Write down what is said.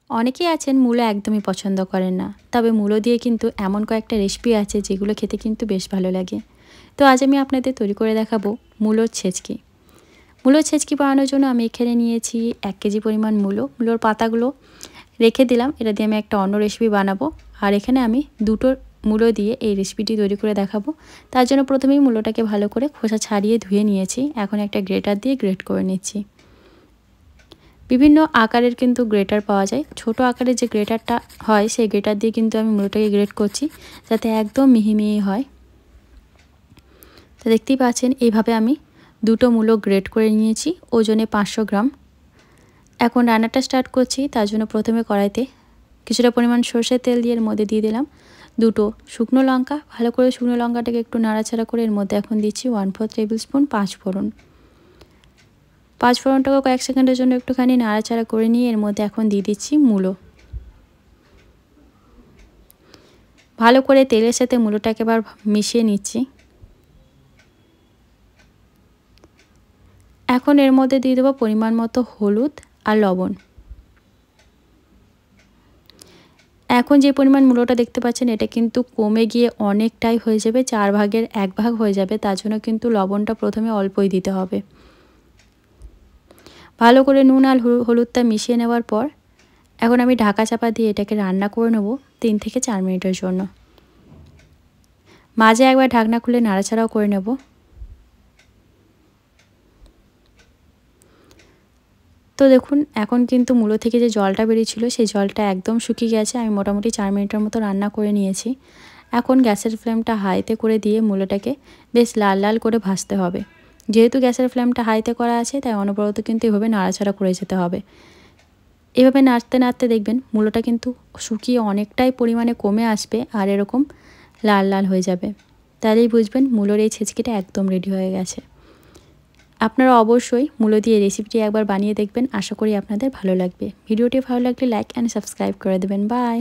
অনেকেই আছেন মূলো একদমই পছন্দ করেন না, তবে মূলো দিয়ে কিন্তু এমন কয়েকটা রেসিপি আছে যেগুলো খেতে কিন্তু বেশ ভালো লাগে। তো আজ আমি আপনাদের তৈরি করে দেখাবো মূলোর ছেচকি। মূলোর ছেচকি বানানোর জন্য আমি এখানে নিয়েছি 1 কেজি পরিমাণ মূলোর পাতাগুলো রেখে দিলাম। এটা দিয়ে আমি একটা অন্য রেসিপি বানাবো। আর এখানে আমি দুটো মূলো দিয়ে এই রেসিপিটি তৈরি করে দেখাবো। তার জন্য প্রথমেই মূলোটাকে ভালো করে খোসা ছাড়িয়ে ধুয়ে নিয়েছি। এখন একটা গ্রেটার দিয়ে গ্রেট করে নিচ্ছি। বিভিন্ন আকারের কিন্তু গ্রেটার পাওয়া যায়। ছোট আকারের যে গ্রেটারটা হয় সেই গ্রেটার দিয়ে কিন্তু আমি মূলোটাকে গ্রেট করছি, যাতে একদম মিহি মিহি হয়। তো দেখতেই পাচ্ছেন এইভাবে আমি দুটো মূলো গ্রেট করে নিয়েছি, ওজনে 500 গ্রাম। এখন রান্নাটা স্টার্ট করছি। তার জন্য প্রথমে কড়াইতে কিছুটা পরিমাণ সরষের তেল দিয়ে এর মধ্যে দিয়ে দিলাম দুটো শুকনো লঙ্কা। ভালো করে শুকনো লঙ্কাটাকে একটু নাড়াচাড়া করে এর মধ্যে এখন দিচ্ছি 1/4 টেবিল স্পুন পাঁচফোড়ন। পাঁচফোড়নটাকে কয়েক সেকেন্ডের জন্য একটুখানি নাড়াচাড়া করে নিয়ে এর মধ্যে এখন দিয়ে দিচ্ছি মূলো। ভালো করে তেলের সাথে মূলোটাকে এবার মিশিয়ে নিচ্ছি। এখন এর মধ্যে দিয়ে দেবো পরিমাণ মতো হলুদ আর লবণ। এখন যে পরিমাণ মূলোটা দেখতে পাচ্ছেন এটা কিন্তু কমে গিয়ে অনেকটাই হয়ে যাবে, 4 ভাগের 1 ভাগ হয়ে যাবে। তার জন্য কিন্তু লবণটা প্রথমে অল্পই দিতে হবে। ভালো করে নুন আর হলুদটা মিশিয়ে নেওয়ার পর এখন আমি ঢাকা চাপা দিয়ে এটাকে রান্না করে নেব 3 থেকে 4 মিনিটের জন্য। মাঝে একবার ঢাকনা খুলে নাড়াচাড়াও করে নেব। তো দেখুন এখন কিন্তু মূলো থেকে যে জলটা বেরিয়েছিল সেই জলটা একদম শুকিয়ে গেছে। আমি মোটামুটি 4 মিনিটের মতো রান্না করে নিয়েছি। এখন গ্যাসের ফ্লেমটা হাইতে করে দিয়ে মূলোটাকে বেশ লাল লাল করে ভাজতে হবে। যেহেতু গ্যাসের ফ্লেমটা হাইতে করা আছে তাই অনবরত কিন্তু এভাবে নাড়াচাড়া করে যেতে হবে। এভাবে নাড়তে নাড়তে দেখবেন মূলোটা কিন্তু শুকিয়ে অনেকটাই পরিমাণে কমে আসবে আর এরকম লাল লাল হয়ে যাবে। তাহলেই বুঝবেন মূলোর এই ছেচকিটা একদম রেডি হয়ে গেছে। আপনারা অবশ্যই মূলো দিয়ে রেসিপিটি একবার বানিয়ে দেখবেন। আশা করি আপনাদের ভালো লাগবে। ভিডিওটি ভালো লাগলে লাইক অ্যান্ড সাবস্ক্রাইব করে দেবেন। বাই।